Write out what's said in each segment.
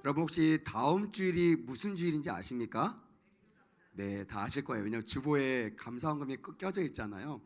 여러분 혹시 다음 주일이 무슨 주일인지 아십니까? 네, 다 아실 거예요. 왜냐하면 주보에 감사원금이 껴져 있잖아요.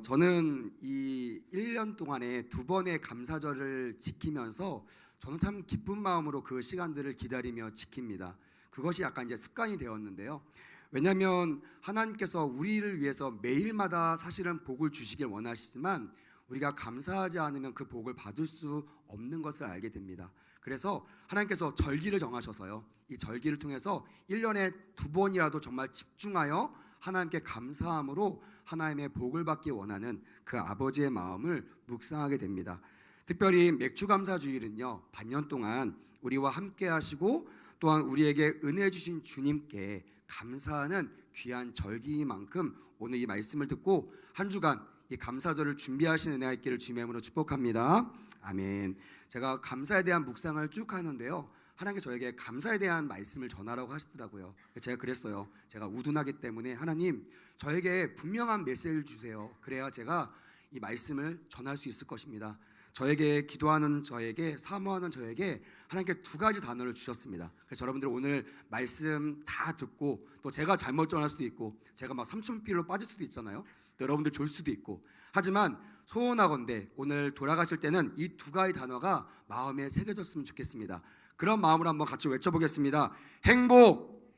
저는 이 1년 동안에 두 번의 감사절을 지키면서 저는 참 기쁜 마음으로 그 시간들을 기다리며 지킵니다. 그것이 약간 이제 습관이 되었는데요. 왜냐하면 하나님께서 우리를 위해서 매일마다 사실은 복을 주시길 원하시지만 우리가 감사하지 않으면 그 복을 받을 수 없는 것을 알게 됩니다. 그래서 하나님께서 절기를 정하셔서요, 이 절기를 통해서 1년에 두 번이라도 정말 집중하여 하나님께 감사함으로 하나님의 복을 받기 원하는 그 아버지의 마음을 묵상하게 됩니다. 특별히 맥주감사주일은요, 반년 동안 우리와 함께 하시고 또한 우리에게 은혜 주신 주님께 감사하는 귀한 절기인 만큼 오늘 이 말씀을 듣고 한 주간 이 감사절을 준비하신 은혜가 있기를 주님의 이름으로 축복합니다. 아멘. 제가 감사에 대한 묵상을 쭉 하는데요, 하나님께 저에게 감사에 대한 말씀을 전하라고 하시더라고요. 제가 그랬어요. 제가 우둔하기 때문에 하나님, 저에게 분명한 메시지를 주세요. 그래야 제가 이 말씀을 전할 수 있을 것입니다. 저에게 기도하는 저에게, 사모하는 저에게 하나님께 두 가지 단어를 주셨습니다. 그래서 여러분들 오늘 말씀 다 듣고 또 제가 잘못 전할 수도 있고 제가 막 삼천필로 빠질 수도 있잖아요. 또 여러분들 졸 수도 있고. 하지만 소원하건대 오늘 돌아가실 때는 이 두 가지 단어가 마음에 새겨졌으면 좋겠습니다. 그런 마음으로 한번 같이 외쳐보겠습니다. 행복,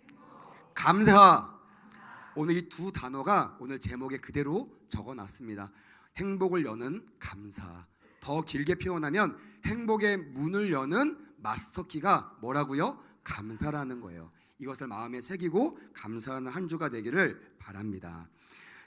감사. 오늘 이 두 단어가 오늘 제목에 그대로 적어놨습니다. 행복을 여는 감사. 더 길게 표현하면 행복의 문을 여는 마스터키가 뭐라고요? 감사라는 거예요. 이것을 마음에 새기고 감사하는 한 주가 되기를 바랍니다.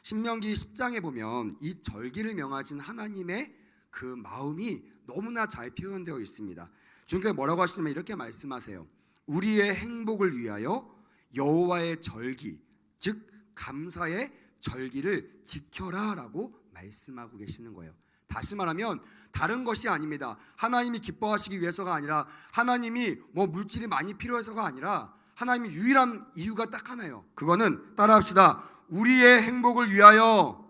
신명기 10장에 보면 이 절기를 명하신 하나님의 그 마음이 너무나 잘 표현되어 있습니다. 주님께서 뭐라고 하시냐면 이렇게 말씀하세요. 우리의 행복을 위하여 여호와의 절기, 즉 감사의 절기를 지켜라 라고 말씀하고 계시는 거예요. 다시 말하면 다른 것이 아닙니다. 하나님이 기뻐하시기 위해서가 아니라, 하나님이 뭐 물질이 많이 필요해서가 아니라, 하나님이 유일한 이유가 딱 하나예요. 그거는 따라합시다. 우리의 행복을 위하여.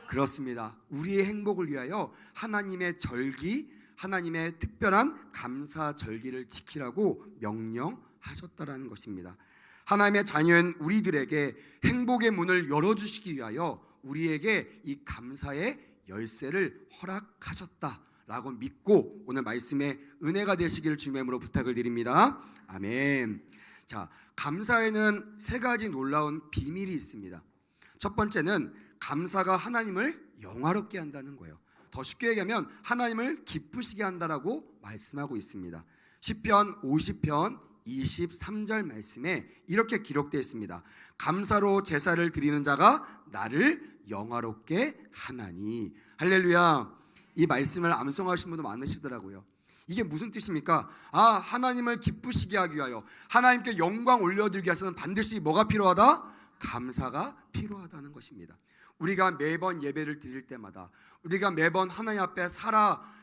그렇습니다. 우리의 행복을 위하여 하나님의 절기, 하나님의 특별한 감사 절기를 지키라고 명령하셨다라는 것입니다. 하나님의 자녀인 우리들에게 행복의 문을 열어주시기 위하여 우리에게 이 감사의 열쇠를 허락하셨다라고 믿고 오늘 말씀에 은혜가 되시기를 주님의 이름으로 부탁을 드립니다. 아멘. 자, 감사에는 세 가지 놀라운 비밀이 있습니다. 첫 번째는 감사가 하나님을 영화롭게 한다는 거예요. 더 쉽게 얘기하면 하나님을 기쁘시게 한다라고 말씀하고 있습니다. 시편 50편 23절 말씀에 이렇게 기록되어 있습니다. 감사로 제사를 드리는 자가 나를 영화롭게 하나니. 할렐루야. 이 말씀을 암송하신 분도 많으시더라고요. 이게 무슨 뜻입니까? 하나님을 기쁘시게 하기 위하여, 하나님께 영광 올려드리기 위해서는 반드시 뭐가 필요하다? 감사가 필요하다는 것입니다. 우리가 매번 예배를 드릴 때마다, 우리가 매번 하나님 앞에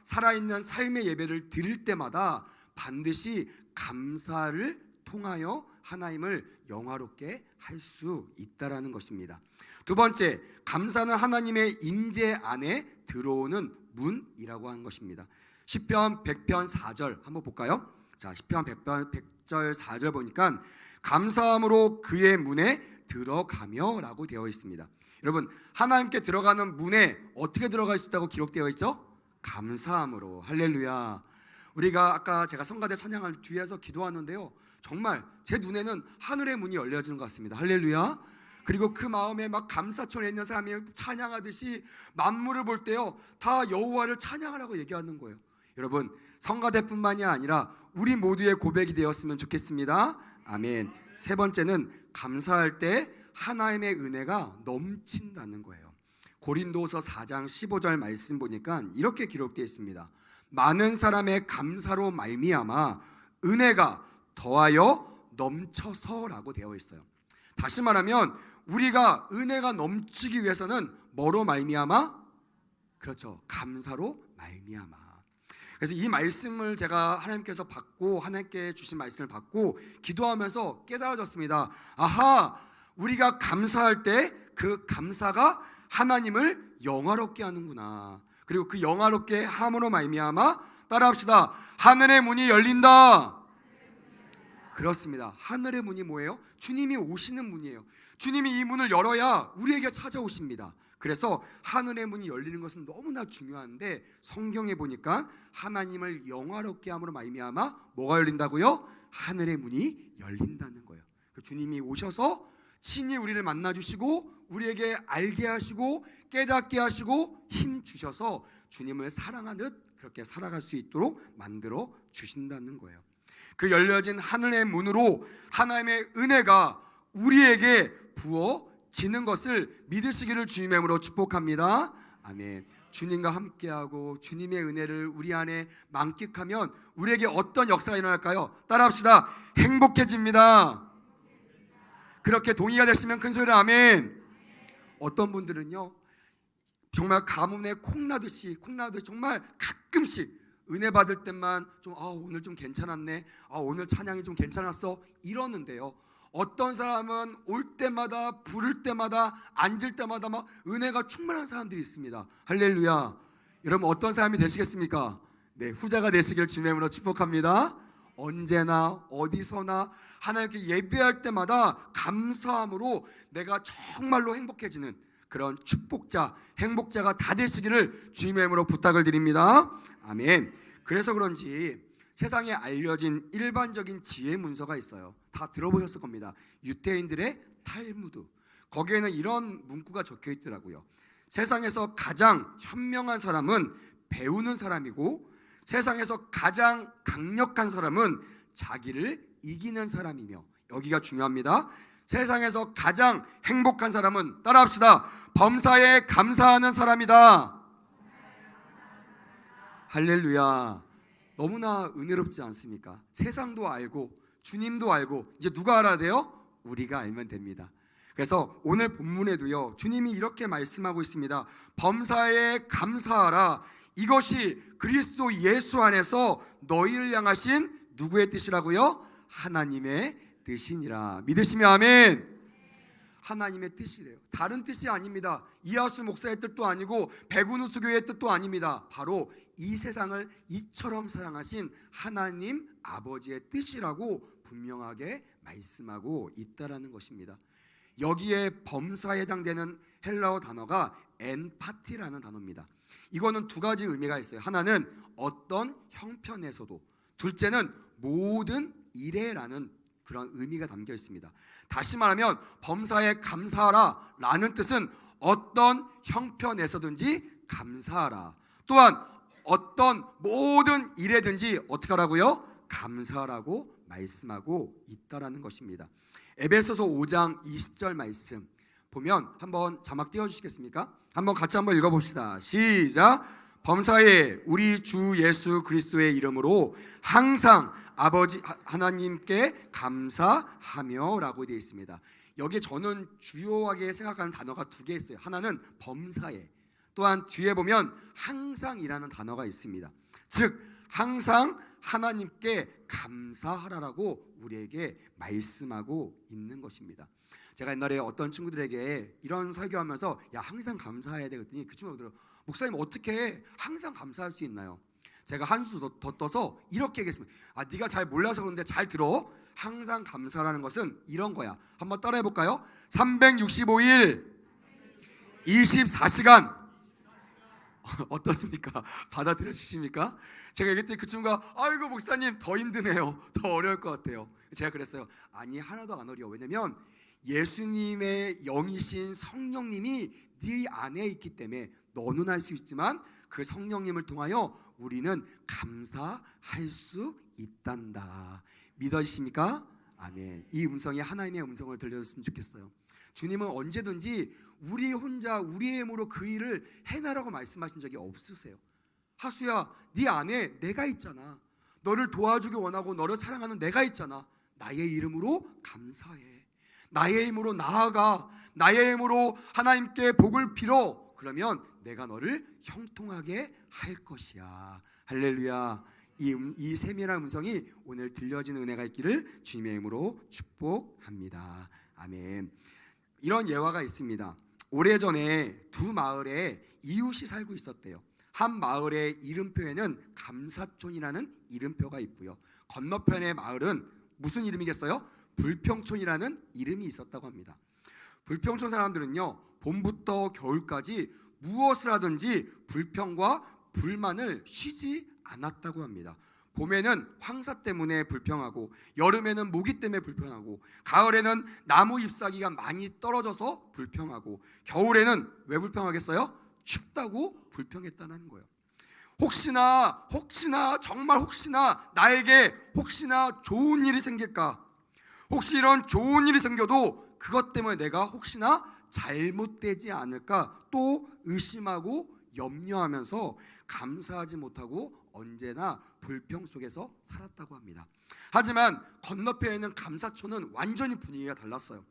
살아있는 삶의 예배를 드릴 때마다 반드시 감사를 통하여 하나님을 영화롭게 할 수 있다라는 것입니다. 두 번째, 감사는 하나님의 임재 안에 들어오는 문이라고 하는 것입니다. 시편 100편 4절 한번 볼까요? 자, 시편 100절 4절 보니까 감사함으로 그의 문에 들어가며 라고 되어 있습니다. 여러분, 하나님께 들어가는 문에 어떻게 들어갈 수 있다고 기록되어 있죠? 감사함으로. 할렐루야. 우리가 아까 제가 성가대 찬양을 뒤에서 기도하는데요, 정말 제 눈에는 하늘의 문이 열려지는 것 같습니다. 할렐루야. 그리고 그 마음에 막 감사천에 있는 사람이 찬양하듯이 만물을 볼 때요, 다 여호와를 찬양하라고 얘기하는 거예요. 여러분, 성가대뿐만이 아니라 우리 모두의 고백이 되었으면 좋겠습니다. 아멘. 세 번째는 감사할 때 하나님의 은혜가 넘친다는 거예요. 고린도서 4장 15절 말씀 보니까 이렇게 기록되어 있습니다. 많은 사람의 감사로 말미암아 은혜가 더하여 넘쳐서라고 되어 있어요. 다시 말하면 우리가 은혜가 넘치기 위해서는 뭐로 말미암아? 그렇죠. 감사로 말미암아. 그래서 이 말씀을 제가 하나님께서 받고, 하나님께 주신 말씀을 받고 기도하면서 깨달아졌습니다. 우리가 감사할 때 그 감사가 하나님을 영화롭게 하는구나. 그리고 그 영화롭게 함으로 말미암아 따라합시다. 하늘의 문이 열린다. 그렇습니다. 하늘의 문이 뭐예요? 주님이 오시는 문이에요. 주님이 이 문을 열어야 우리에게 찾아오십니다. 그래서 하늘의 문이 열리는 것은 너무나 중요한데 성경에 보니까 하나님을 영화롭게 함으로 말미암아 뭐가 열린다고요? 하늘의 문이 열린다는 거예요. 주님이 오셔서 친히 우리를 만나주시고 우리에게 알게 하시고 깨닫게 하시고 힘 주셔서 주님을 사랑하듯 그렇게 살아갈 수 있도록 만들어 주신다는 거예요. 그 열려진 하늘의 문으로 하나님의 은혜가 우리에게 부어지는 것을 믿으시기를 주님의 이름으로 축복합니다. 아멘. 주님과 함께하고 주님의 은혜를 우리 안에 만끽하면 우리에게 어떤 역사가 일어날까요? 따라합시다. 행복해집니다. 그렇게 동의가 됐으면 큰 소리로 아멘. 어떤 분들은요 정말 가뭄에 콩나듯이 정말 가끔씩 은혜 받을 때만 좀 오늘 좀 괜찮았네, 오늘 찬양이 좀 괜찮았어 이러는데요, 어떤 사람은 올 때마다 부를 때마다 앉을 때마다 막 은혜가 충만한 사람들이 있습니다. 할렐루야. 여러분 어떤 사람이 되시겠습니까? 네, 후자가 되시길 주님의 이름으로 축복합니다. 언제나 어디서나 하나님께 예배할 때마다 감사함으로 내가 정말로 행복해지는 그런 축복자, 행복자가 다 되시기를 주님의 이름으로 부탁을 드립니다. 아멘. 그래서 그런지 세상에 알려진 일반적인 지혜 문서가 있어요. 다 들어보셨을 겁니다. 유대인들의 탈무드. 거기에는 이런 문구가 적혀 있더라고요. 세상에서 가장 현명한 사람은 배우는 사람이고 세상에서 가장 강력한 사람은 자기를 이기는 사람이며, 여기가 중요합니다. 세상에서 가장 행복한 사람은 따라합시다. 범사에 감사하는 사람이다. 할렐루야. 너무나 은혜롭지 않습니까? 세상도 알고 주님도 알고 이제 누가 알아야 돼요? 우리가 알면 됩니다. 그래서 오늘 본문에도요 주님이 이렇게 말씀하고 있습니다. 범사에 감사하라. 이것이 그리스도 예수 안에서 너희를 향하신 누구의 뜻이라고요? 하나님의 뜻이니라. 믿으시면 아멘. 하나님의 뜻이래요. 다른 뜻이 아닙니다. 이하수 목사의 뜻도 아니고 백운우수 교회의 뜻도 아닙니다. 바로 이 세상을 이처럼 사랑하신 하나님 아버지의 뜻이라고 분명하게 말씀하고 있다라는 것입니다. 여기에 범사에 해당되는 헬라어 단어가 엔파티라는 단어입니다. 이거는 두 가지 의미가 있어요. 하나는 어떤 형편에서도, 둘째는 모든 일에라는 그런 의미가 담겨 있습니다. 다시 말하면 범사에 감사하라 라는 뜻은 어떤 형편에서든지 감사하라, 또한 어떤 모든 일에든지 어떻게 하라고요? 감사하라고 말씀하고 있다라는 것입니다. 에베소서 5장 20절 말씀 보면 한번 자막 띄워주시겠습니까? 한번 같이 한번 읽어봅시다. 시작. 범사에 우리 주 예수 그리스도의 이름으로 항상 아버지 하나님께 감사하며 라고 되어 있습니다. 여기에 저는 주요하게 생각하는 단어가 두 개 있어요. 하나는 범사에, 또한 뒤에 보면 항상이라는 단어가 있습니다. 즉 항상 하나님께 감사하라라고 우리에게 말씀하고 있는 것입니다. 제가 옛날에 어떤 친구들에게 이런 설교하면서 항상 감사해야 되거든요. 그 친구가 들어, 목사님 어떻게 항상 감사할 수 있나요? 제가 한 수 더 떠서 이렇게 얘기했습니다. 네가 잘 몰라서 그런데 잘 들어. 항상 감사라는 것은 이런 거야. 한번 따라해 볼까요? 365일 24시간 어떻습니까? 받아들여지십니까? 제가 얘기했더니 그 친구가 아이고 목사님 더 힘드네요. 더 어려울 것 같아요. 제가 그랬어요. 아니 하나도 안 어려워. 왜냐면 예수님의 영이신 성령님이 네 안에 있기 때문에 너는 할 수 있지만 그 성령님을 통하여 우리는 감사할 수 있단다. 믿으십니까? 아멘. 이 음성이 하나님의 음성을 들려줬으면 좋겠어요. 주님은 언제든지 우리 혼자 우리의 힘으로 그 일을 해내라고 말씀하신 적이 없으세요. 하수야, 네 안에 내가 있잖아. 너를 도와주기 원하고 너를 사랑하는 내가 있잖아. 나의 이름으로 감사해. 나의 힘으로 나아가. 나의 힘으로 하나님께 복을 빌어. 그러면 내가 너를 형통하게 할 것이야. 할렐루야. 이 세밀한 음성이 오늘 들려지는 은혜가 있기를 주님의 이름으로 축복합니다. 아멘. 이런 예화가 있습니다. 오래전에 두 마을에 이웃이 살고 있었대요. 한 마을의 이름표에는 감사촌이라는 이름표가 있고요. 건너편의 마을은 무슨 이름이겠어요? 불평촌이라는 이름이 있었다고 합니다. 불평촌 사람들은요, 봄부터 겨울까지 무엇을 하든지 불평과 불만을 쉬지 않았다고 합니다. 봄에는 황사 때문에 불평하고, 여름에는 모기 때문에 불평하고, 가을에는 나무 잎사귀가 많이 떨어져서 불평하고, 겨울에는 왜 불평하겠어요? 춥다고 불평했다는 거예요. 혹시나 정말 혹시나 나에게 혹시나 좋은 일이 생길까? 혹시 이런 좋은 일이 생겨도 그것 때문에 내가 혹시나 잘못되지 않을까 또 의심하고 염려하면서 감사하지 못하고 언제나 불평 속에서 살았다고 합니다. 하지만 건너편에는 감사촌은 완전히 분위기가 달랐어요.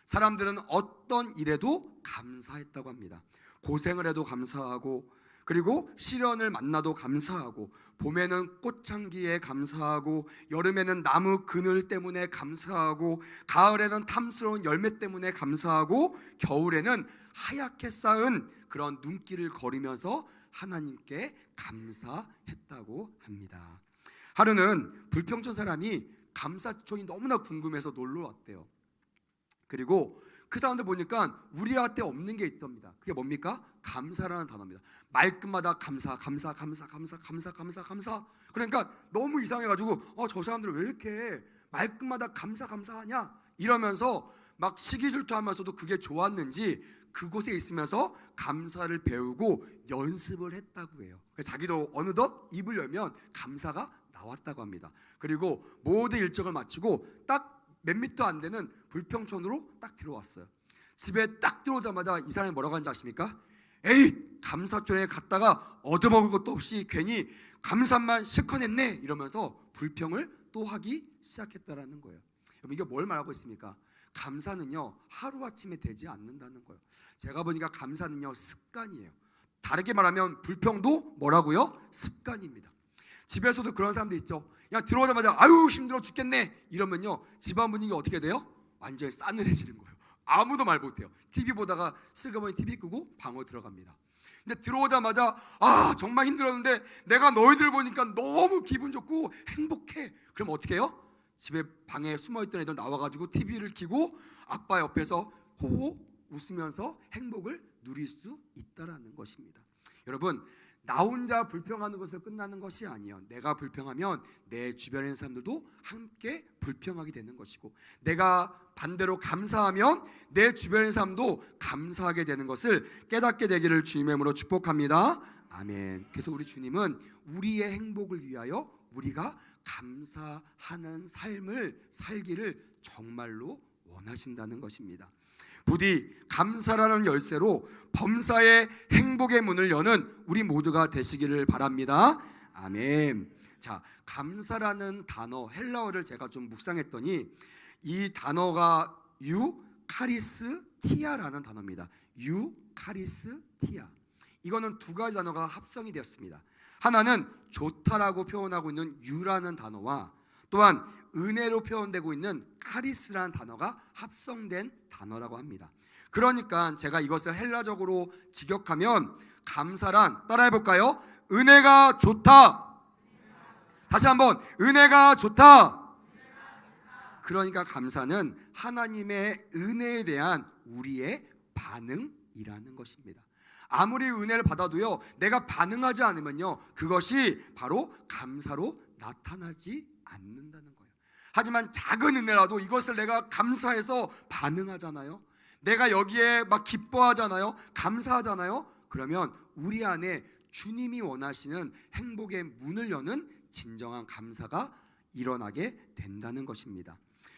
사람들은 어떤 일에도 감사했다고 합니다. 고생을 해도 감사하고, 그리고 시련을 만나도 감사하고, 봄에는 꽃향기에 감사하고, 여름에는 나무 그늘 때문에 감사하고, 가을에는 탐스러운 열매 때문에 감사하고, 겨울에는 하얗게 쌓은 그런 눈길을 거리면서 하나님께 감사했다고 합니다. 하루는 불평촌 사람이 감사촌이 너무나 궁금해서 놀러 왔대요. 그리고 그 사람들 보니까 우리한테 없는 게 있답니다. 그게 뭡니까? 감사라는 단어입니다. 말끝마다 감사. 그러니까 너무 이상해가지고 저 사람들 왜 이렇게 말끝마다 감사하냐 이러면서 막 시기질투하면서도 그게 좋았는지 그곳에 있으면서 감사를 배우고 연습을 했다고 해요. 자기도 어느덧 입을 열면 감사가 나왔다고 합니다. 그리고 모든 일정을 마치고 딱 몇 미터 안 되는 불평촌으로 딱 들어왔어요. 집에 딱 들어오자마자 이 사람이 뭐라고 하는지 아십니까? 에이, 감사촌에 갔다가 얻어먹을 것도 없이 괜히 감사만 실컷 했네 이러면서 불평을 또 하기 시작했다라는 거예요. 여러분, 이게 뭘 말하고 있습니까? 감사는요 하루아침에 되지 않는다는 거예요. 제가 보니까 감사는요 습관이에요. 다르게 말하면 불평도 뭐라고요? 습관입니다. 집에서도 그런 사람들 있죠. 그냥 들어오자마자 아유 힘들어 죽겠네 이러면요 집안 분위기가 어떻게 돼요? 완전히 싸늘해지는 거예요. 아무도 말 못해요. TV 보다가 슬그머니 TV 끄고 방으로 들어갑니다. 근데 들어오자마자 정말 힘들었는데 내가 너희들 보니까 너무 기분 좋고 행복해. 그럼 어떻게 해요? 집에 방에 숨어있던 애들 나와가지고 TV를 켜고 아빠 옆에서 호호 웃으면서 행복을 누릴 수 있다라는 것입니다. 여러분, 나 혼자 불평하는 것으로 끝나는 것이 아니에요. 내가 불평하면 내 주변에 있는 사람들도 함께 불평하게 되는 것이고, 내가 반대로 감사하면 내 주변에 있는 사람도 감사하게 되는 것을 깨닫게 되기를 주님의 이름으로 축복합니다. 아멘. 그래서 우리 주님은 우리의 행복을 위하여 우리가 감사하는 삶을 살기를 정말로 원하신다는 것입니다. 부디 감사라는 열쇠로 범사의 행복의 문을 여는 우리 모두가 되시기를 바랍니다. 아멘. 자, 감사라는 단어 헬라어를 제가 좀 묵상했더니 이 단어가 유카리스티아라는 단어입니다. 유카리스티아. 이거는 두 가지 단어가 합성이 되었습니다. 하나는 좋다라고 표현하고 있는 유라는 단어와 또한 은혜로 표현되고 있는 카리스라는 단어가 합성된 단어라고 합니다. 그러니까 제가 이것을 헬라적으로 직역하면 감사란, 따라해볼까요? 은혜가 좋다. 다시 한번, 은혜가 좋다. 그러니까 감사는 하나님의 은혜에 대한 우리의 반응이라는 것입니다. 아무리 은혜를 받아도요 내가 반응하지 않으면요 그것이 바로 감사로 나타나지 않는다는 거예요. 하지만 작은 은혜라도 이것을 내가 감사해서 반응하잖아요. 내가 여기에 막 기뻐하잖아요. 감사하잖아요. 그러면 우리 안에 주님이 원하시는 행복의 문을 여는 진정한 감사가 일어나게 된다는 것입니다.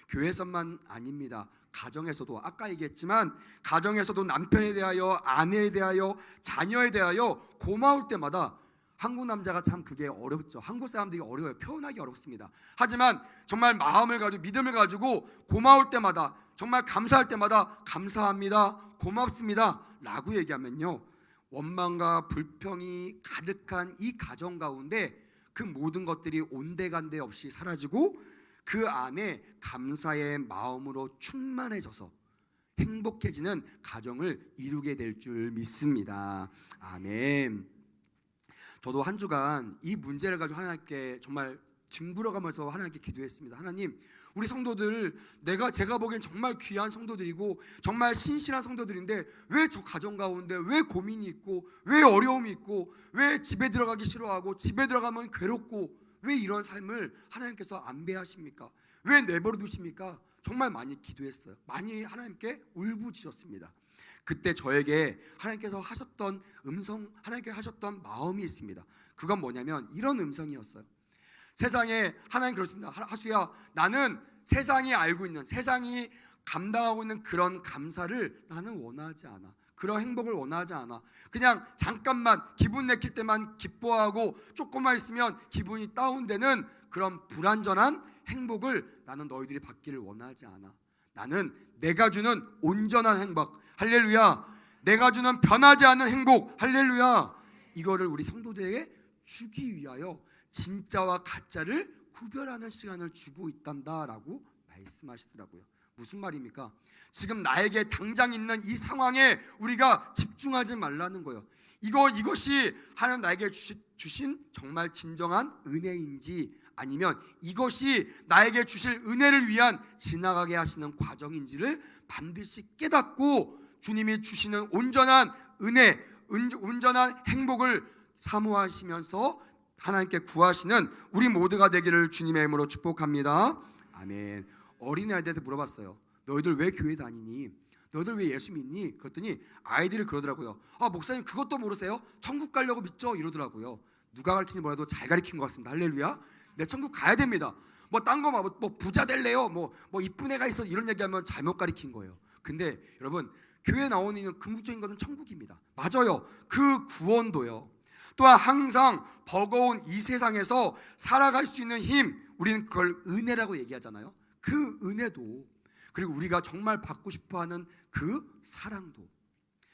교회에서만 아닙니다. 가정에서도, 아까 얘기했지만 가정에서도 남편에 대하여, 아내에 대하여, 자녀에 대하여 고마울 때마다, 한국 남자가 참 그게 어렵죠. 한국 사람들이 어려워요. 표현하기 어렵습니다. 하지만 정말 마음을 가지고 믿음을 가지고 고마울 때마다, 정말 감사할 때마다 감사합니다, 고맙습니다 라고 얘기하면요 원망과 불평이 가득한 이 가정 가운데 그 모든 것들이 온데간데 없이 사라지고 그 안에 감사의 마음으로 충만해져서 행복해지는 가정을 이루게 될 줄 믿습니다. 아멘. 저도 한 주간 이 문제를 가지고 하나님께 정말 뒹굴어가면서 하나님께 기도했습니다. 하나님, 우리 성도들, 제가 보기엔 정말 귀한 성도들이고 정말 신실한 성도들인데 왜 저 가정 가운데 왜 고민이 있고 왜 어려움이 있고 왜 집에 들어가기 싫어하고 집에 들어가면 괴롭고 왜 이런 삶을 하나님께서 안배하십니까? 왜 내버려 두십니까? 정말 많이 기도했어요. 많이 하나님께 울부짖었습니다. 그때 저에게 하나님께서 하셨던 음성, 하나님께 하셨던 마음이 있습니다. 그건 뭐냐면 이런 음성이었어요. 세상에 하나님 그렇습니다. 하수야, 나는 세상이 알고 있는, 세상이 감당하고 있는 그런 감사를 나는 원하지 않아. 그런 행복을 원하지 않아. 그냥 잠깐만 기분 내킬 때만 기뻐하고 조금만 있으면 기분이 다운되는 그런 불완전한 행복을 나는 너희들이 받기를 원하지 않아. 나는 내가 주는 온전한 행복, 할렐루야, 내가 주는 변하지 않는 행복, 할렐루야, 이거를 우리 성도들에게 주기 위하여 진짜와 가짜를 구별하는 시간을 주고 있단다라고 말씀하시더라고요. 무슨 말입니까? 지금 나에게 당장 있는 이 상황에 우리가 집중하지 말라는 거예요. 이것이 하나님 나에게 주신 정말 진정한 은혜인지 아니면 이것이 나에게 주실 은혜를 위한 지나가게 하시는 과정인지를 반드시 깨닫고 주님이 주시는 온전한 은혜, 온전한 행복을 사모하시면서 하나님께 구하시는 우리 모두가 되기를 주님의 이름으로 축복합니다. 아멘. 어린아이들한테 물어봤어요. 너희들 왜 교회 다니니? 너희들 왜 예수 믿니? 그랬더니 아이들이 그러더라고요. 목사님 그것도 모르세요? 천국 가려고 믿죠? 이러더라고요. 누가 가르치는지 몰라도 잘 가르친 것 같습니다. 할렐루야. 내 천국 가야 됩니다. 딴 거 뭐 부자 될래요? 뭐 이쁜 애가 있어, 이런 얘기하면 잘못 가르친 거예요. 근데 여러분, 교회 나오는 궁극적인 것은 천국입니다. 맞아요. 그 구원도요. 또한 항상 버거운 이 세상에서 살아갈 수 있는 힘, 우리는 그걸 은혜라고 얘기하잖아요. 그 은혜도, 그리고 우리가 정말 받고 싶어하는 그 사랑도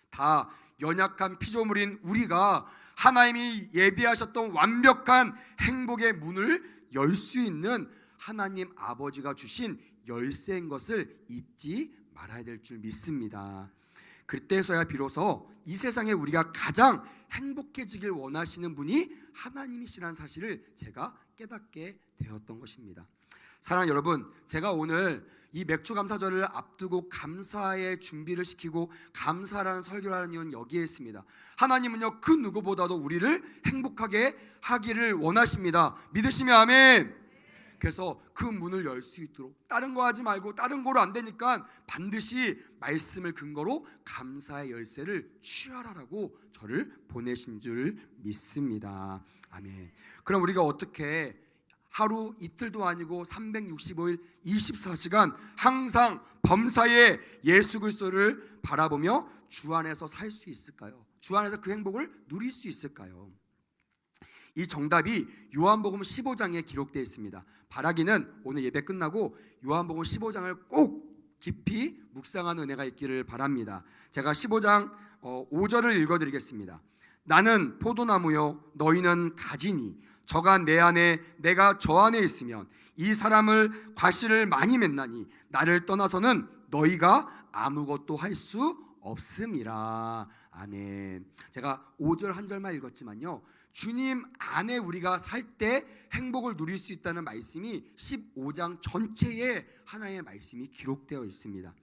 다 연약한 피조물인 우리가 하나님이 예비하셨던 완벽한 행복의 문을 열 수 있는 하나님 아버지가 주신 열쇠인 것을 잊지 말아야 될 줄 믿습니다. 그때서야 비로소 이 세상에 우리가 가장 행복해지길 원하시는 분이 하나님이시라는 사실을 제가 깨닫게 되었던 것입니다. 사랑하는 여러분, 제가 오늘 이 맥주 감사절을 앞두고 감사의 준비를 시키고 감사라는 설교를 하는 이유는 여기에 있습니다. 하나님은요, 그 누구보다도 우리를 행복하게 하기를 원하십니다. 믿으시면 아멘. 그래서 그 문을 열 수 있도록 다른 거 하지 말고, 다른 거로 안 되니까 반드시 말씀을 근거로 감사의 열쇠를 취하라라고 저를 보내신 줄 믿습니다. 아멘. 그럼 우리가 어떻게 하루 이틀도 아니고 365일 24시간 항상 범사에 예수 그리스도를 바라보며 주 안에서 살 수 있을까요? 주 안에서 그 행복을 누릴 수 있을까요? 이 정답이 요한복음 15장에 기록되어 있습니다. 바라기는 오늘 예배 끝나고 요한복음 15장을 꼭 깊이 묵상하는 은혜가 있기를 바랍니다. 제가 15장 5절을 읽어드리겠습니다. 나는 포도나무요 너희는 가지니 저가 내 안에 내가 저 안에 있으면 이 사람을 과실을 많이 맺나니 나를 떠나서는 너희가 아무것도 할 수 없음이라. 아멘. 제가 5절 한 절만 읽었지만요, 주님 안에 우리가 살 때 행복을 누릴 수 있다는 말씀이 15장 전체에 하나의 말씀이 기록되어 있습니다.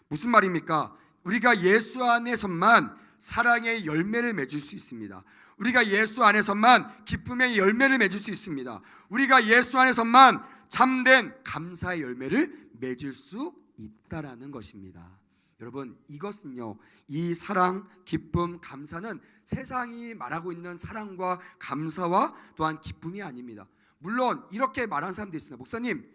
무슨 말입니까? 우리가 예수 안에서만 사랑의 열매를 맺을 수 있습니다. 우리가 예수 안에서만 기쁨의 열매를 맺을 수 있습니다. 우리가 예수 안에서만 참된 감사의 열매를 맺을 수 있다라는 것입니다. 여러분, 이것은요, 이 사랑, 기쁨, 감사는 세상이 말하고 있는 사랑과 감사와 또한 기쁨이 아닙니다. 물론 이렇게 말하는 사람도 있습니다. 목사님,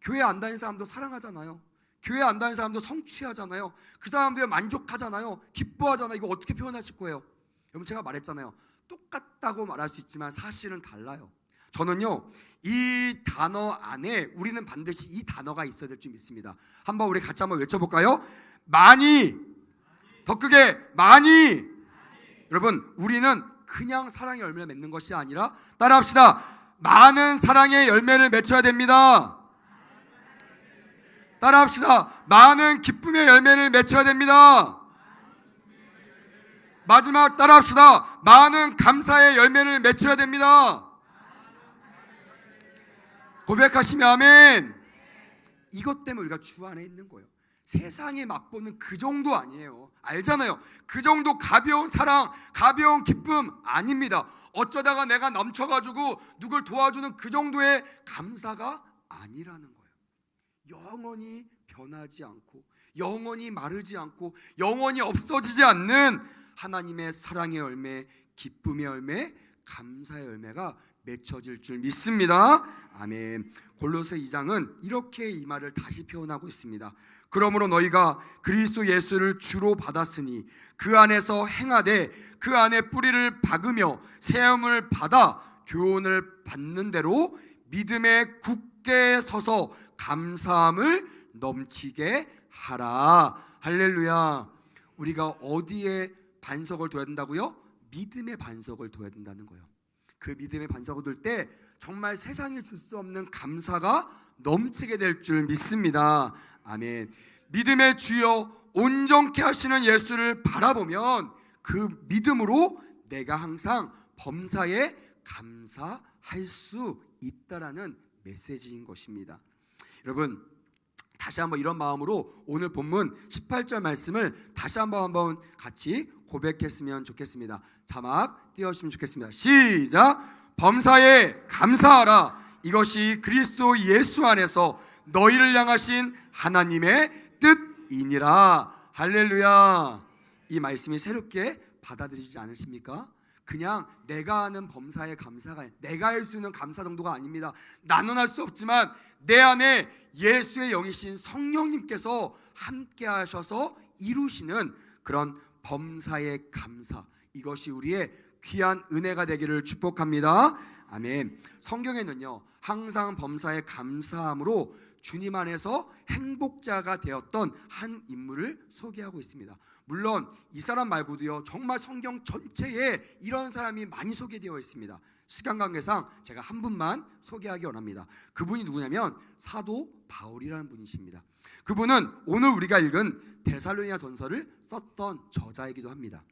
교회 안 다니는 사람도 사랑하잖아요. 교회 안 다니는 사람도 성취하잖아요. 그 사람들이 만족하잖아요. 기뻐하잖아요. 이거 어떻게 표현하실 거예요? 여러분, 제가 말했잖아요. 똑같다고 말할 수 있지만 사실은 달라요. 저는요, 이 단어 안에 우리는 반드시 이 단어가 있어야 될 줄 믿습니다. 한번 우리 같이 한번 외쳐볼까요? 많이, 더 크게 많이. 여러분, 우리는 그냥 사랑의 열매를 맺는 것이 아니라, 따라합시다, 많은 사랑의 열매를 맺어야 됩니다. 따라합시다. 많은 기쁨의 열매를 맺혀야 됩니다. 마지막 따라합시다. 많은 감사의 열매를 맺혀야 됩니다. 고백하시면 아멘. 이것 때문에 우리가 주 안에 있는 거예요. 세상에 맛보는 그 정도 아니에요. 알잖아요. 그 정도 가벼운 사랑, 가벼운 기쁨 아닙니다. 어쩌다가 내가 넘쳐가지고 누굴 도와주는 그 정도의 감사가 아니라는 거예요. 영원히 변하지 않고, 영원히 마르지 않고, 영원히 없어지지 않는 하나님의 사랑의 열매, 기쁨의 열매, 감사의 열매가 맺혀질 줄 믿습니다. 아멘. 골로새 2장은 이렇게 이 말을 다시 표현하고 있습니다. 그러므로 너희가 그리스도 예수를 주로 받았으니 그 안에서 행하되 그 안에 뿌리를 박으며 세움을 받아 교훈을 받는 대로 믿음에 굳게 서서 감사함을 넘치게 하라. 할렐루야. 우리가 어디에 반석을 둬야 된다고요? 믿음의 반석을 둬야 된다는 거예요. 그 믿음의 반석을 둘 때 정말 세상에 줄 수 없는 감사가 넘치게 될 줄 믿습니다. 아멘. 믿음의 주여 온전케 하시는 예수를 바라보면 그 믿음으로 내가 항상 범사에 감사할 수 있다라는 메시지인 것입니다. 여러분, 다시 한번 이런 마음으로 오늘 본문 18절 말씀을 다시 한번 같이 고백했으면 좋겠습니다. 자막 띄워주시면 좋겠습니다. 시작. 범사에 감사하라. 이것이 그리스도 예수 안에서 너희를 향하신 하나님의 뜻이니라. 할렐루야. 이 말씀이 새롭게 받아들이지 않으십니까? 그냥 내가 하는 범사의 감사가, 내가 할 수 있는 감사 정도가 아닙니다. 나는 할 수 없지만 내 안에 예수의 영이신 성령님께서 함께 하셔서 이루시는 그런 범사의 감사, 이것이 우리의 귀한 은혜가 되기를 축복합니다. 아멘. 성경에는요 항상 범사의 감사함으로 주님 안에서 행복자가 되었던 한 인물을 소개하고 있습니다. 물론 이 사람 말고도요 정말 성경 전체에 이런 사람이 많이 소개되어 있습니다. 시간 관계상 제가 한 분만 소개하기 원합니다. 그분이 누구냐면 사도 바울이라는 분이십니다. 그분은 오늘 우리가 읽은 데살로니가 전서를 썼던 저자이기도 합니다.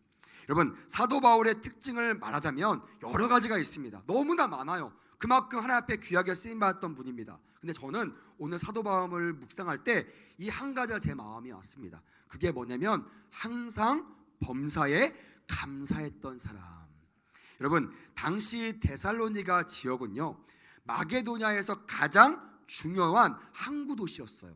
여러분, 사도 바울의 특징을 말하자면 여러 가지가 있습니다. 너무나 많아요. 그만큼 하나님 앞에 귀하게 쓰임받았던 분입니다. 근데 저는 오늘 사도 바울을 묵상할 때 이 한 가지가 제 마음이 왔습니다. 그게 뭐냐면 항상 범사에 감사했던 사람. 여러분, 당시 데살로니가 지역은요 마게도냐에서 가장 중요한 항구 도시였어요.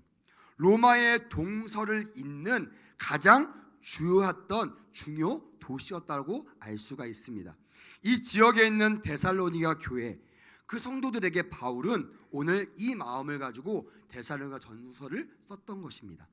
로마의 동서를 잇는 가장 주요했던 중요 도시였다고 알 수가 있습니다. 이 지역에 있는 데살로니가 교회, 그 성도들에게 바울은 오늘 이 마음을 가지고 데살로니가 전서를 썼던 것입니다.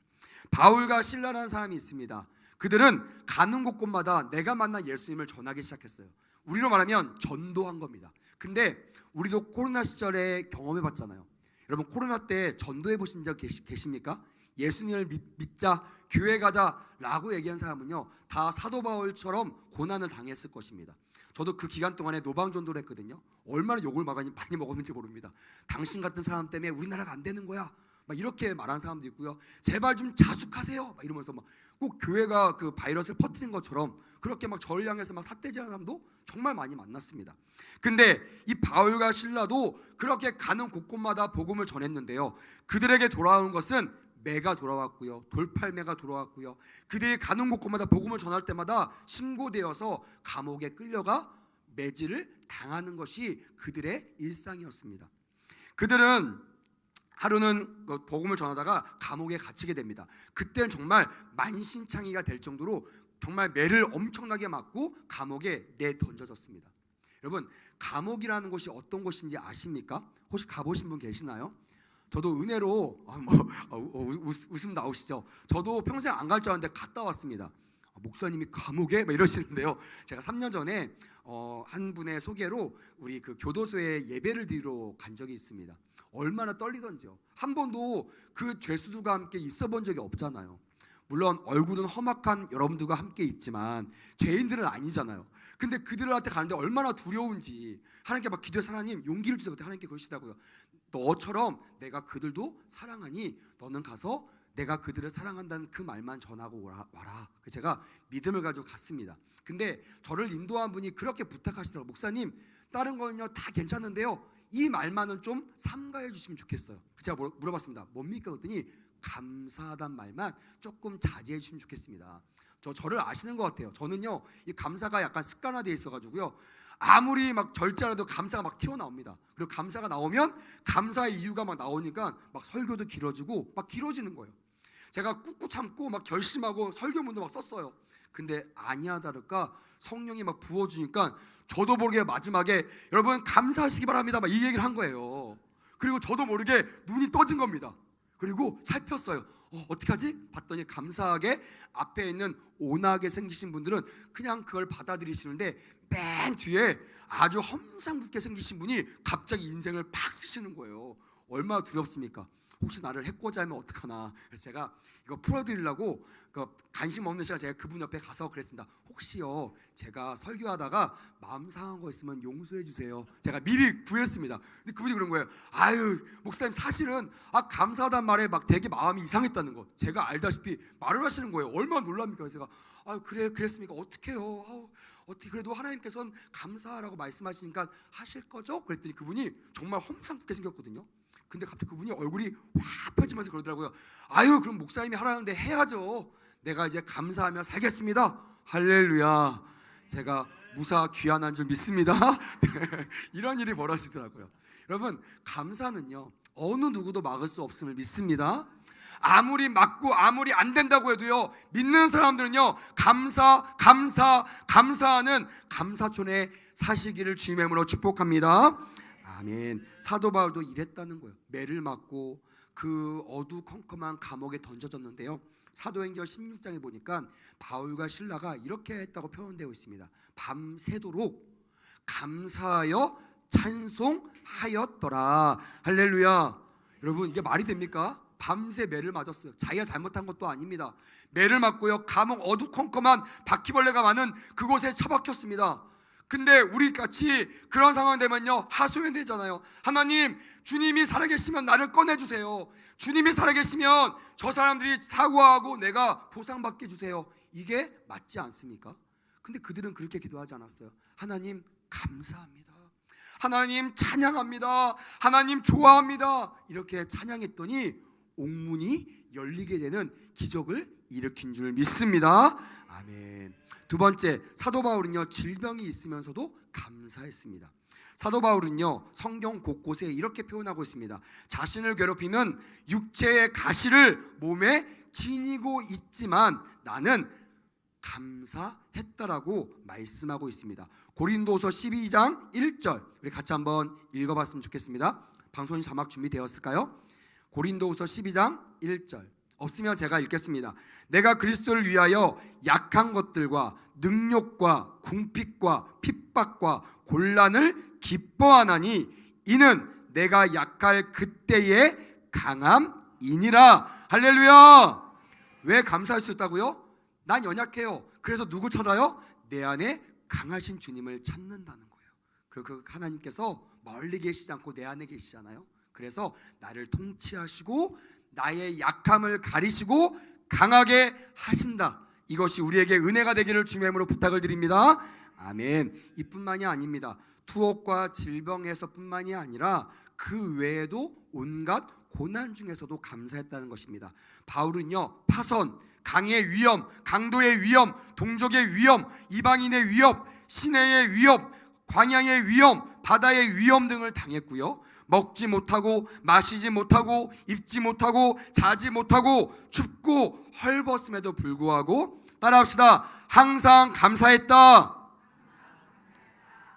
바울과 실라라는 사람이 있습니다. 그들은 가는 곳곳마다 내가 만난 예수님을 전하기 시작했어요. 우리로 말하면 전도한 겁니다. 근데 우리도 코로나 시절에 경험해봤잖아요. 여러분, 코로나 때 전도해 보신 적 계십니까? 예수님을 믿자, 교회 가자라고 얘기한 사람은요 다 사도 바울처럼 고난을 당했을 것입니다. 저도 그 기간 동안에 노방전도를 했거든요. 얼마나 욕을 많이 먹었는지 모릅니다. 당신 같은 사람 때문에 우리나라가 안 되는 거야 막 이렇게 말한 사람도 있고요. 제발 좀 자숙하세요 막 이러면서 막 꼭 교회가 그 바이러스를 퍼뜨린 것처럼 그렇게 막 저를 향해서 막 삿대질하는 사람도 정말 많이 만났습니다. 근데 이 바울과 실라도 그렇게 가는 곳곳마다 복음을 전했는데요, 그들에게 돌아온 것은 매가 돌아왔고요, 돌팔매가 돌아왔고요, 그들이 가는 곳곳마다 복음을 전할 때마다 신고되어서 감옥에 끌려가 매질을 당하는 것이 그들의 일상이었습니다. 그들은 하루는 복음을 전하다가 감옥에 갇히게 됩니다. 그때는 정말 만신창이가 될 정도로 정말 매를 엄청나게 맞고 감옥에 내던져졌습니다. 여러분, 감옥이라는 곳이 어떤 곳인지 아십니까? 혹시 가보신 분 계시나요? 저도 은혜로 웃음 나오시죠? 저도 평생 안 갈 줄 알았는데 갔다 왔습니다. 목사님이 감옥에? 막 이러시는데요, 제가 3년 전에 한 분의 소개로 우리 그 교도소에 예배를 드리러 간 적이 있습니다. 얼마나 떨리던지요. 한 번도 그 죄수들과 함께 있어 본 적이 없잖아요. 물론 얼굴은 험악한 여러분들과 함께 있지만 죄인들은 아니잖아요. 근데 그들한테 가는데 얼마나 두려운지 하나님께 막 기도해서 하나님 용기를 주세요. 그때 하나님께 그러시더라고요. 너처럼 내가 그들도 사랑하니 너는 가서 내가 그들을 사랑한다는 그 말만 전하고 와라. 제가 믿음을 가지고 갔습니다. 근데 저를 인도한 분이 그렇게 부탁하시더라고요. 목사님, 다른 거는요 다 괜찮은데요, 이 말만은 좀 삼가해 주시면 좋겠어요. 제가 물어봤습니다. 뭡니까? 그랬더니 감사하단 말만 조금 자제해 주시면 좋겠습니다. 저를 아시는 것 같아요. 저는요 이 감사가 약간 습관화되어 있어가지고요, 아무리 막 절제라도 감사가 막 튀어나옵니다. 그리고 감사가 나오면 감사의 이유가 막 나오니까 막 설교도 길어지고 막 길어지는 거예요. 제가 꾹꾹 참고 막 결심하고 설교문도 막 썼어요. 근데 아니야 다를까 성령이 막 부어주니까 저도 모르게 마지막에 여러분 감사하시기 바랍니다 막 이 얘기를 한 거예요. 그리고 저도 모르게 눈이 떠진 겁니다. 그리고 살폈어요. 어떡하지? 봤더니 감사하게 앞에 있는 온하게 생기신 분들은 그냥 그걸 받아들이시는데, 맨 뒤에 아주 험상궂게 생기신 분이 갑자기 인생을 팍 쓰시는 거예요. 얼마나 두렵습니까? 혹시 나를 해코자 하면 어떡하나. 그래서 제가 이거 풀어드리려고 간식 먹는 시간 제가 그분 옆에 가서 그랬습니다. 혹시요 제가 설교하다가 마음 상한 거 있으면 용서해 주세요. 제가 미리 구했습니다. 근데 그분이 그런 거예요. 아유 목사님, 사실은 감사하단 말에 막 되게 마음이 이상했다는 거 제가 알다시피 말을 하시는 거예요. 얼마나 놀랍니까? 그래서 제가 그래 그랬습니까? 어떡해요. 어떻게 그래도 하나님께서는 감사하라고 말씀하시니까 하실 거죠? 그랬더니 그분이 정말 험상궂게 생겼거든요. 근데 갑자기 그분이 얼굴이 확 펴지면서 그러더라고요. 그럼 목사님이 하라는데 해야죠. 내가 이제 감사하며 살겠습니다. 할렐루야. 제가 무사 귀환한 줄 믿습니다. 이런 일이 벌어지더라고요. 여러분, 감사는요 어느 누구도 막을 수 없음을 믿습니다. 아무리 막고 아무리 안 된다고 해도요, 믿는 사람들은요 감사하는 감사촌에 사시기를 주님의 이름으로 축복합니다. 아멘. 사도 바울도 이랬다는 거예요. 매를 맞고 그 어두컴컴한 감옥에 던져졌는데요, 사도행전 16장에 보니까 바울과 실라가 이렇게 했다고 표현되어 있습니다. 밤새도록 감사하여 찬송하였더라. 할렐루야. 여러분, 이게 말이 됩니까? 밤새 매를 맞았어요. 자기가 잘못한 것도 아닙니다. 매를 맞고요, 감옥 어두컴컴한 바퀴벌레가 많은 그곳에 처박혔습니다. 근데 우리같이 그런 상황 되면요 하소연되잖아요. 하나님, 주님이 살아계시면 나를 꺼내주세요. 주님이 살아계시면 저 사람들이 사과하고 내가 보상받게 해주세요. 이게 맞지 않습니까? 근데 그들은 그렇게 기도하지 않았어요. 하나님 감사합니다, 하나님 찬양합니다, 하나님 좋아합니다, 이렇게 찬양했더니 옥문이 열리게 되는 기적을 일으킨 줄 믿습니다. 아멘. 두 번째, 사도 바울은요 질병이 있으면서도 감사했습니다. 사도 바울은요 성경 곳곳에 이렇게 표현하고 있습니다. 자신을 괴롭히면 육체의 가시를 몸에 지니고 있지만 나는 감사했다라고 말씀하고 있습니다. 고린도서 12장 1절 우리 같이 한번 읽어봤으면 좋겠습니다. 방송이 자막 준비되었을까요? 고린도서 12장 1절 없으면 제가 읽겠습니다. 내가 그리스도를 위하여 약한 것들과 능욕과 궁핍과 핍박과 곤란을 기뻐하나니 이는 내가 약할 그때의 강함이니라. 할렐루야. 왜 감사할 수 있다고요? 난 연약해요. 그래서 누구 찾아요? 내 안에 강하신 주님을 찾는다는 거예요. 그리고 그 하나님께서 멀리 계시지 않고 내 안에 계시잖아요. 그래서 나를 통치하시고 나의 약함을 가리시고 강하게 하신다. 이것이 우리에게 은혜가 되기를 주님의 이름으로 부탁을 드립니다. 아멘. 이뿐만이 아닙니다. 투옥과 질병에서 뿐만이 아니라 그 외에도 온갖 고난 중에서도 감사했다는 것입니다. 바울은요 파선, 강의 위험, 강도의 위험, 동족의 위험, 이방인의 위협, 시내의 위협, 광야의 위험, 바다의 위험 등을 당했고요, 먹지 못하고 마시지 못하고 입지 못하고 자지 못하고 춥고 헐벗음에도 불구하고 따라합시다. 항상 감사했다.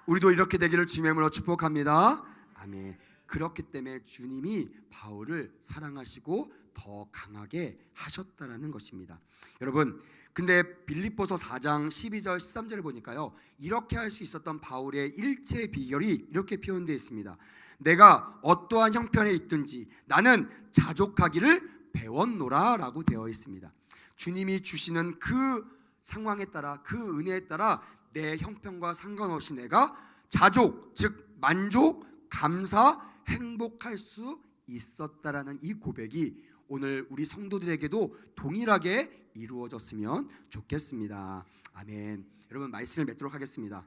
우리도 이렇게 되기를 주님의 이름으로 축복합니다. 아멘. 그렇기 때문에 주님이 바울을 사랑하시고 더 강하게 하셨다라는 것입니다. 여러분, 근데 빌립보서 4장 12절 13절을 보니까요 이렇게 할 수 있었던 바울의 일체 비결이 이렇게 표현되어 있습니다. 내가 어떠한 형편에 있든지 나는 자족하기를 배웠노라 라고 되어 있습니다. 주님이 주시는 그 상황에 따라, 그 은혜에 따라 내 형편과 상관없이 내가 자족, 즉 만족, 감사했다라는 행복할 수 있었다라는 이 고백이 오늘 우리 성도들에게도 동일하게 이루어졌으면 좋겠습니다. 아멘. 여러분 말씀을 맺도록 하겠습니다.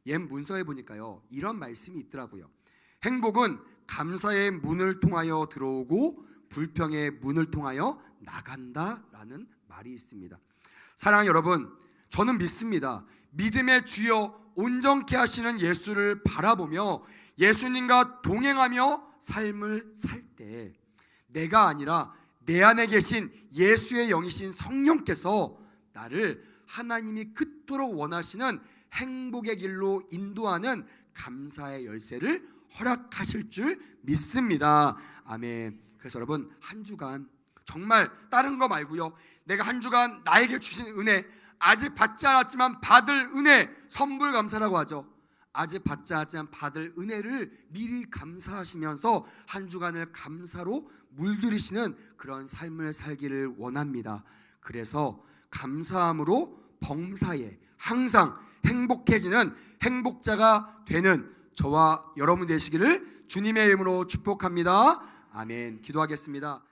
옛 문서에 보니까요 이런 말씀이 있더라고요. 행복은 감사의 문을 통하여 들어오고 불평의 문을 통하여 나간다라는 말이 있습니다. 사랑하는 여러분, 저는 믿습니다. 믿음의 주여 온전케 하시는 예수를 바라보며 예수님과 동행하며 삶을 살 때 내가 아니라 내 안에 계신 예수의 영이신 성령께서 나를 하나님이 그토록 원하시는 행복의 길로 인도하는 감사의 열쇠를 허락하실 줄 믿습니다. 아멘. 그래서 여러분 한 주간 정말 다른 거 말고요, 내가 한 주간 나에게 주신 은혜, 아직 받지 않았지만 받을 은혜, 선불 감사라고 하죠. 아직 받지 않았지만 받을 은혜를 미리 감사하시면서 한 주간을 감사로 물들이시는 그런 삶을 살기를 원합니다. 그래서 감사함으로 범사에 항상 행복해지는 행복자가 되는 저와 여러분 되시기를 주님의 이름으로 축복합니다. 아멘. 기도하겠습니다.